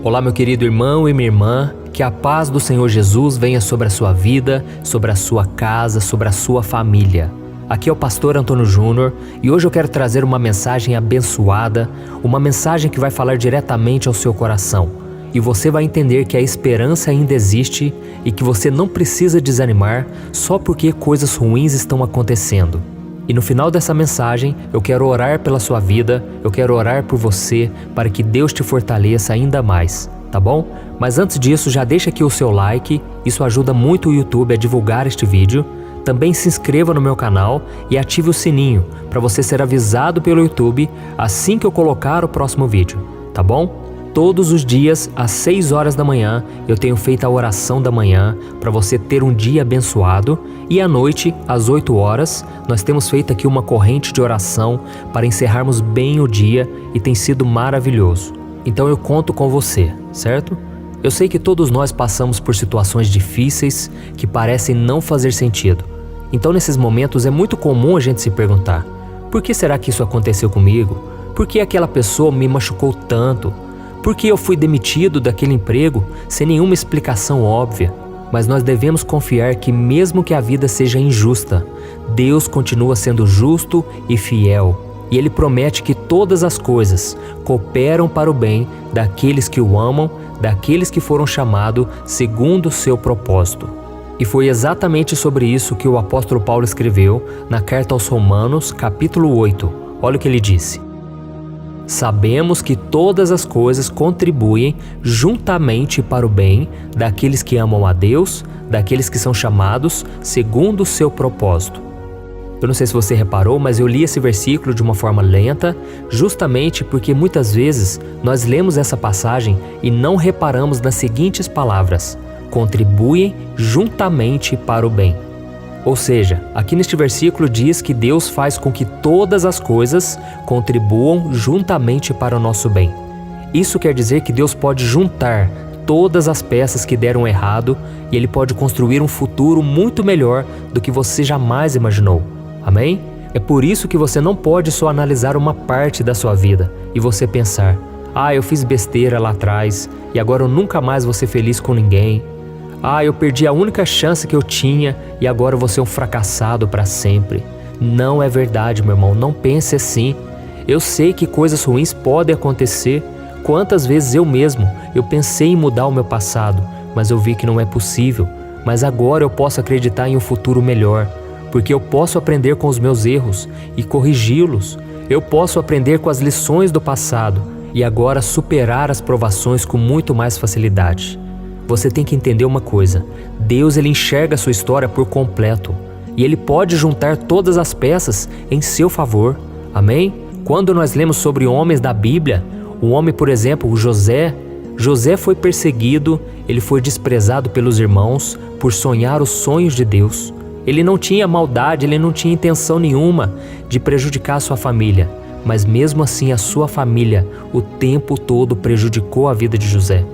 Olá, meu querido irmão e minha irmã, que a paz do Senhor Jesus venha sobre a sua vida, sobre a sua casa, sobre a sua família. Aqui é o pastor Antônio Júnior e hoje eu quero trazer uma mensagem abençoada, uma mensagem que vai falar diretamente ao seu coração. E você vai entender que a esperança ainda existe e que você não precisa desanimar só porque coisas ruins estão acontecendo. E no final dessa mensagem, eu quero orar pela sua vida, eu quero orar por você, para que Deus te fortaleça ainda mais, tá bom? Mas antes disso, já deixa aqui o seu like, isso ajuda muito o YouTube a divulgar este vídeo. Também se inscreva no meu canal e ative o sininho, para você ser avisado pelo YouTube assim que eu colocar o próximo vídeo, tá bom? Todos os dias, às 6 horas da manhã, eu tenho feito a oração da manhã para você ter um dia abençoado e à noite, às 8 horas, nós temos feito aqui uma corrente de oração para encerrarmos bem o dia e tem sido maravilhoso. Então eu conto com você, certo? Eu sei que todos nós passamos por situações difíceis que parecem não fazer sentido. Então nesses momentos é muito comum a gente se perguntar: por que será que isso aconteceu comigo? Por que aquela pessoa me machucou tanto? Por que eu fui demitido daquele emprego sem nenhuma explicação óbvia? Mas nós devemos confiar que mesmo que a vida seja injusta, Deus continua sendo justo e fiel. E Ele promete que todas as coisas cooperam para o bem daqueles que o amam, daqueles que foram chamados segundo o seu propósito. E foi exatamente sobre isso que o apóstolo Paulo escreveu na carta aos Romanos, capítulo 8. Olha o que ele disse. Sabemos que todas as coisas contribuem juntamente para o bem daqueles que amam a Deus, daqueles que são chamados segundo o seu propósito. Eu não sei se você reparou, mas eu li esse versículo de uma forma lenta, justamente porque muitas vezes nós lemos essa passagem e não reparamos nas seguintes palavras: contribuem juntamente para o bem. Ou seja, aqui neste versículo diz que Deus faz com que todas as coisas contribuam juntamente para o nosso bem. Isso quer dizer que Deus pode juntar todas as peças que deram errado e Ele pode construir um futuro muito melhor do que você jamais imaginou. Amém? É por isso que você não pode só analisar uma parte da sua vida e você pensar: eu fiz besteira lá atrás e agora eu nunca mais vou ser feliz com ninguém. Eu perdi a única chance que eu tinha e agora eu vou ser um fracassado para sempre. Não é verdade, meu irmão, não pense assim. Eu sei que coisas ruins podem acontecer. Quantas vezes eu pensei em mudar o meu passado, mas eu vi que não é possível. Mas agora eu posso acreditar em um futuro melhor, porque eu posso aprender com os meus erros e corrigi-los. Eu posso aprender com as lições do passado e agora superar as provações com muito mais facilidade. Você tem que entender uma coisa: Deus ele enxerga a sua história por completo e Ele pode juntar todas as peças em seu favor. Amém? Quando nós lemos sobre homens da Bíblia, um homem, por exemplo, o José foi perseguido, ele foi desprezado pelos irmãos por sonhar os sonhos de Deus. Ele não tinha maldade, ele não tinha intenção nenhuma de prejudicar a sua família, mas mesmo assim a sua família o tempo todo prejudicou a vida de José.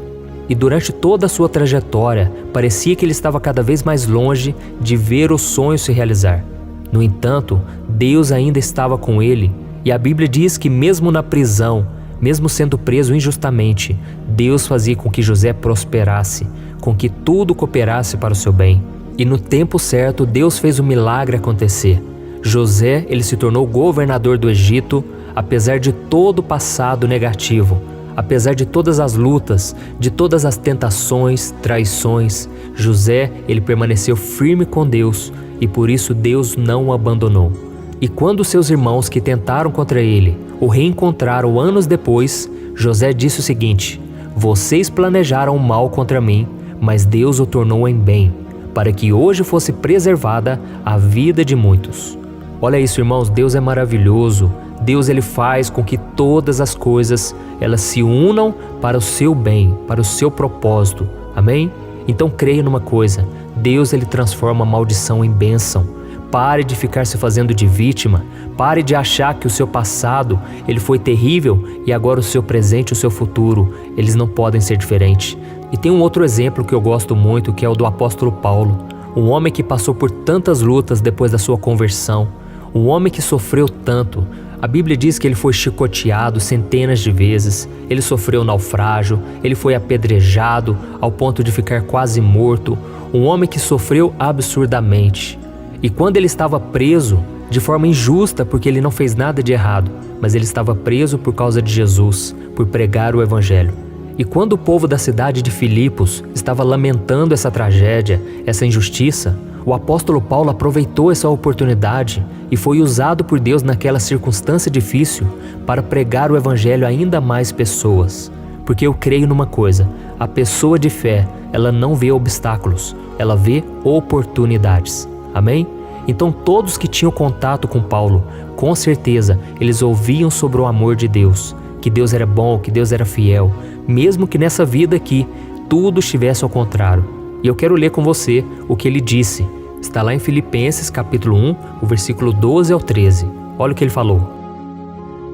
E durante toda a sua trajetória, parecia que ele estava cada vez mais longe de ver o sonho se realizar. No entanto, Deus ainda estava com ele, e a Bíblia diz que mesmo na prisão, mesmo sendo preso injustamente, Deus fazia com que José prosperasse, com que tudo cooperasse para o seu bem. E no tempo certo, Deus fez o milagre acontecer. José, ele se tornou governador do Egito, apesar de todo o passado negativo. Apesar de todas as lutas, de todas as tentações, traições, José, ele permaneceu firme com Deus e por isso Deus não o abandonou. E quando seus irmãos que tentaram contra ele o reencontraram anos depois, José disse o seguinte: vocês planejaram o mal contra mim, mas Deus o tornou em bem, para que hoje fosse preservada a vida de muitos. Olha isso, irmãos, Deus é maravilhoso. Deus ele faz com que todas as coisas elas se unam para o seu bem, para o seu propósito. Amém? Então creia numa coisa: Deus ele transforma a maldição em bênção. Pare de ficar se fazendo de vítima. Pare de achar que o seu passado ele foi terrível e agora o seu presente e o seu futuro eles não podem ser diferentes. E tem um outro exemplo que eu gosto muito, que é o do apóstolo Paulo. Um homem que passou por tantas lutas depois da sua conversão. um homem que sofreu tanto. A Bíblia diz que ele foi chicoteado centenas de vezes, ele sofreu naufrágio, ele foi apedrejado ao ponto de ficar quase morto, um homem que sofreu absurdamente. E quando ele estava preso, de forma injusta, porque ele não fez nada de errado, mas ele estava preso por causa de Jesus, por pregar o Evangelho. E quando o povo da cidade de Filipos estava lamentando essa tragédia, essa injustiça, o apóstolo Paulo aproveitou essa oportunidade e foi usado por Deus naquela circunstância difícil para pregar o Evangelho a ainda mais pessoas. Porque eu creio numa coisa, a pessoa de fé, ela não vê obstáculos, ela vê oportunidades. Amém? Então todos que tinham contato com Paulo, com certeza, eles ouviam sobre o amor de Deus, que Deus era bom, que Deus era fiel, mesmo que nessa vida aqui tudo estivesse ao contrário. E eu quero ler com você o que ele disse. Está lá em Filipenses capítulo 1, o versículo 12 ao 13. Olha o que ele falou.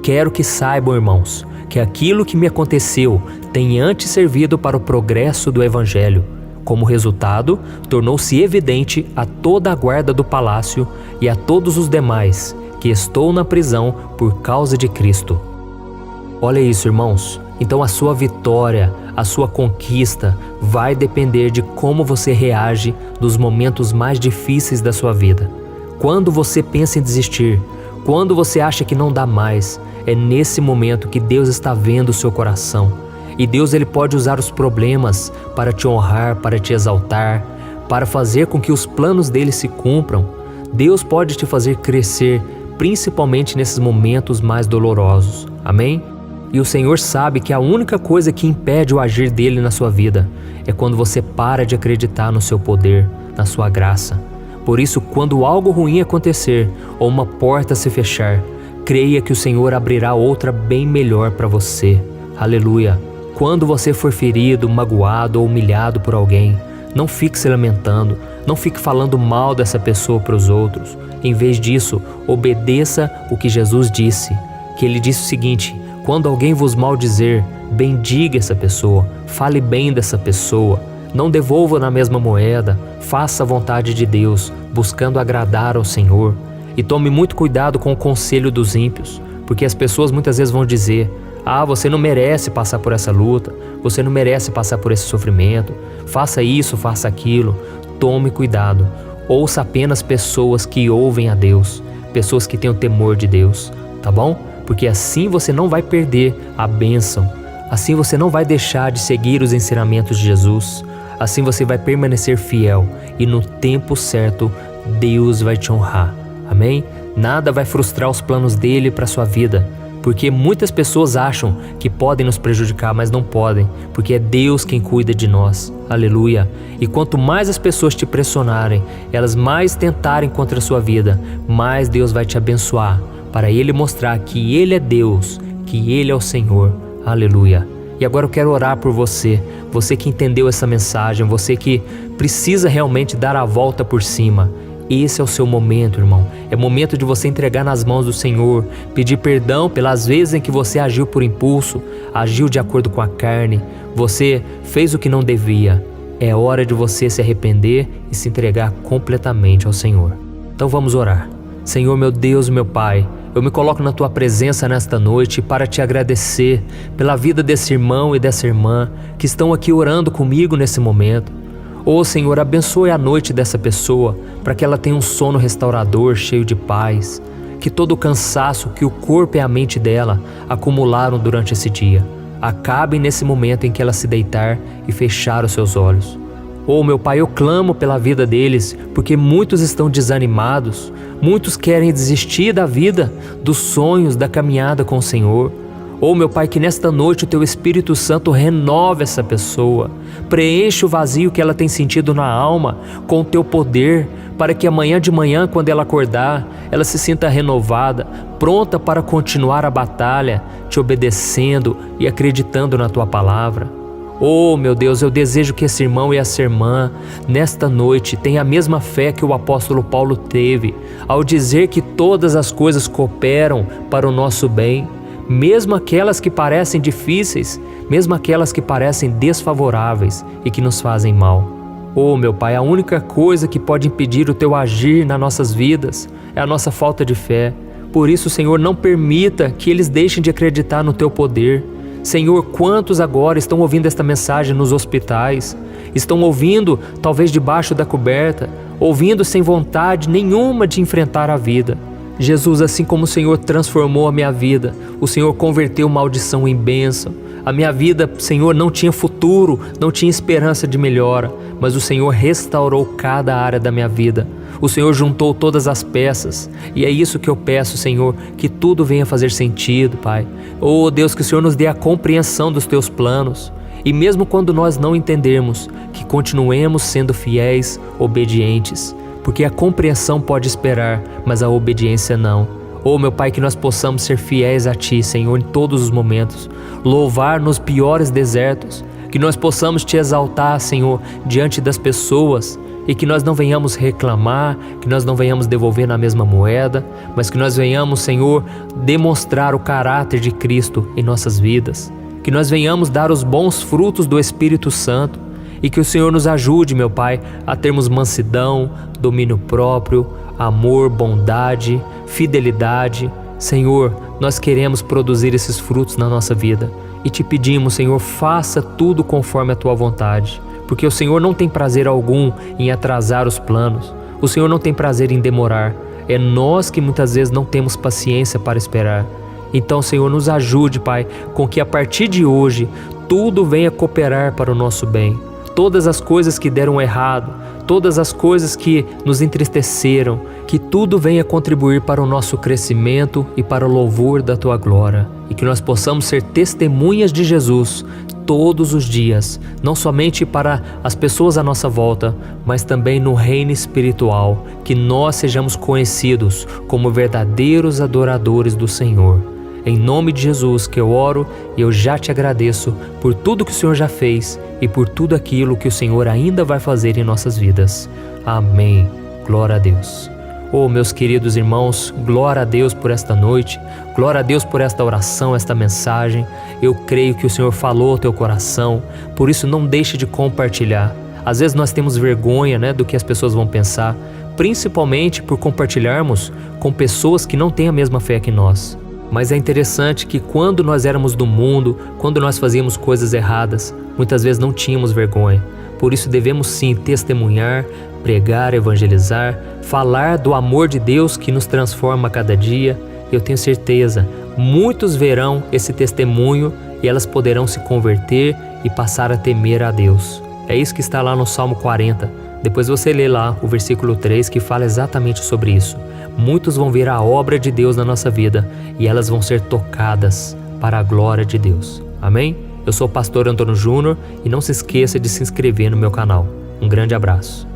Quero que saibam, irmãos, que aquilo que me aconteceu tem antes servido para o progresso do Evangelho. Como resultado, tornou-se evidente a toda a guarda do palácio e a todos os demais que estou na prisão por causa de Cristo. Olha isso, irmãos. Então a sua vitória, a sua conquista vai depender de como você reage nos momentos mais difíceis da sua vida. Quando você pensa em desistir, quando você acha que não dá mais, é nesse momento que Deus está vendo o seu coração. E Deus, ele pode usar os problemas para te honrar, para te exaltar, para fazer com que os planos dele se cumpram. Deus pode te fazer crescer, principalmente nesses momentos mais dolorosos. Amém? E o Senhor sabe que a única coisa que impede o agir dele na sua vida é quando você para de acreditar no seu poder, na sua graça. Por isso, quando algo ruim acontecer ou uma porta se fechar, creia que o Senhor abrirá outra bem melhor para você. Aleluia! Quando você for ferido, magoado ou humilhado por alguém, não fique se lamentando, não fique falando mal dessa pessoa para os outros. Em vez disso, obedeça o que Jesus disse, que ele disse o seguinte: quando alguém vos maldizer, bendiga essa pessoa, fale bem dessa pessoa, não devolva na mesma moeda, faça a vontade de Deus, buscando agradar ao Senhor. E tome muito cuidado com o conselho dos ímpios, porque as pessoas muitas vezes vão dizer: ah, você não merece passar por essa luta, você não merece passar por esse sofrimento, faça isso, faça aquilo. Tome cuidado, ouça apenas pessoas que ouvem a Deus, pessoas que têm o temor de Deus, tá bom? Porque assim você não vai perder a bênção, assim você não vai deixar de seguir os ensinamentos de Jesus, assim você vai permanecer fiel e no tempo certo Deus vai te honrar, amém? Nada vai frustrar os planos dele para sua vida, porque muitas pessoas acham que podem nos prejudicar, mas não podem, porque é Deus quem cuida de nós, aleluia. E quanto mais as pessoas te pressionarem, elas mais tentarem contra a sua vida, mais Deus vai te abençoar, para Ele mostrar que Ele é Deus, que Ele é o Senhor, aleluia. E agora eu quero orar por você, você que entendeu essa mensagem, você que precisa realmente dar a volta por cima. Esse é o seu momento, irmão. É momento de você entregar nas mãos do Senhor, pedir perdão pelas vezes em que você agiu por impulso, agiu de acordo com a carne, você fez o que não devia. É hora de você se arrepender e se entregar completamente ao Senhor. Então vamos orar. Senhor, meu Deus, meu Pai, eu me coloco na Tua presença nesta noite para Te agradecer pela vida desse irmão e dessa irmã que estão aqui orando comigo nesse momento. Ô Senhor, abençoe a noite dessa pessoa, para que ela tenha um sono restaurador, cheio de paz. Que todo o cansaço que o corpo e a mente dela acumularam durante esse dia, acabe nesse momento em que ela se deitar e fechar os seus olhos. Ô meu Pai, eu clamo pela vida deles, porque muitos estão desanimados, muitos querem desistir da vida, dos sonhos, da caminhada com o Senhor. Ô meu Pai, que nesta noite o Teu Espírito Santo renove essa pessoa, preenche o vazio que ela tem sentido na alma com o Teu poder, para que amanhã de manhã, quando ela acordar, ela se sinta renovada, pronta para continuar a batalha, Te obedecendo e acreditando na Tua palavra. Oh meu Deus, eu desejo que esse irmão e essa irmã, nesta noite, tenham a mesma fé que o apóstolo Paulo teve, ao dizer que todas as coisas cooperam para o nosso bem, mesmo aquelas que parecem difíceis, mesmo aquelas que parecem desfavoráveis e que nos fazem mal. Oh, meu Pai, a única coisa que pode impedir o Teu agir nas nossas vidas é a nossa falta de fé. Por isso, Senhor, não permita que eles deixem de acreditar no Teu poder. Senhor, quantos agora estão ouvindo esta mensagem nos hospitais? Estão ouvindo, talvez debaixo da coberta, ouvindo sem vontade nenhuma de enfrentar a vida. Jesus, assim como o Senhor transformou a minha vida, o Senhor converteu maldição em bênção. A minha vida, Senhor, não tinha futuro, não tinha esperança de melhora, mas o Senhor restaurou cada área da minha vida. O Senhor juntou todas as peças, e é isso que eu peço, Senhor, que tudo venha fazer sentido, Pai. Oh, Deus, que o Senhor nos dê a compreensão dos Teus planos, e mesmo quando nós não entendermos, que continuemos sendo fiéis, obedientes, porque a compreensão pode esperar, mas a obediência não. Oh, meu Pai, que nós possamos ser fiéis a Ti, Senhor, em todos os momentos, louvar nos piores desertos, que nós possamos Te exaltar, Senhor, diante das pessoas, e que nós não venhamos reclamar, que nós não venhamos devolver na mesma moeda, mas que nós venhamos, Senhor, demonstrar o caráter de Cristo em nossas vidas, que nós venhamos dar os bons frutos do Espírito Santo, e que o Senhor nos ajude, meu Pai, a termos mansidão, domínio próprio, amor, bondade, fidelidade. Senhor, nós queremos produzir esses frutos na nossa vida e Te pedimos, Senhor, faça tudo conforme a Tua vontade, porque o Senhor não tem prazer algum em atrasar os planos, o Senhor não tem prazer em demorar, é nós que muitas vezes não temos paciência para esperar. Então, Senhor, nos ajude, Pai, com que a partir de hoje tudo venha cooperar para o nosso bem. Todas as coisas que deram errado, todas as coisas que nos entristeceram, que tudo venha contribuir para o nosso crescimento e para o louvor da Tua glória. E que nós possamos ser testemunhas de Jesus todos os dias, não somente para as pessoas à nossa volta, mas também no reino espiritual, que nós sejamos conhecidos como verdadeiros adoradores do Senhor. Em nome de Jesus que eu oro e eu já Te agradeço por tudo que o Senhor já fez e por tudo aquilo que o Senhor ainda vai fazer em nossas vidas. Amém. Glória a Deus. Oh, meus queridos irmãos, glória a Deus por esta noite, glória a Deus por esta oração, esta mensagem. Eu creio que o Senhor falou ao teu coração, por isso não deixe de compartilhar. Às vezes nós temos vergonha, do que as pessoas vão pensar, principalmente por compartilharmos com pessoas que não têm a mesma fé que nós. Mas é interessante que quando nós éramos do mundo, quando nós fazíamos coisas erradas, muitas vezes não tínhamos vergonha. Por isso devemos sim testemunhar, pregar, evangelizar, falar do amor de Deus que nos transforma a cada dia. Eu tenho certeza, muitos verão esse testemunho e elas poderão se converter e passar a temer a Deus. É isso que está lá no Salmo 40. Depois você lê lá o versículo 3 que fala exatamente sobre isso. Muitos vão ver a obra de Deus na nossa vida e elas vão ser tocadas para a glória de Deus. Amém? Eu sou o pastor Antônio Júnior e não se esqueça de se inscrever no meu canal. Um grande abraço.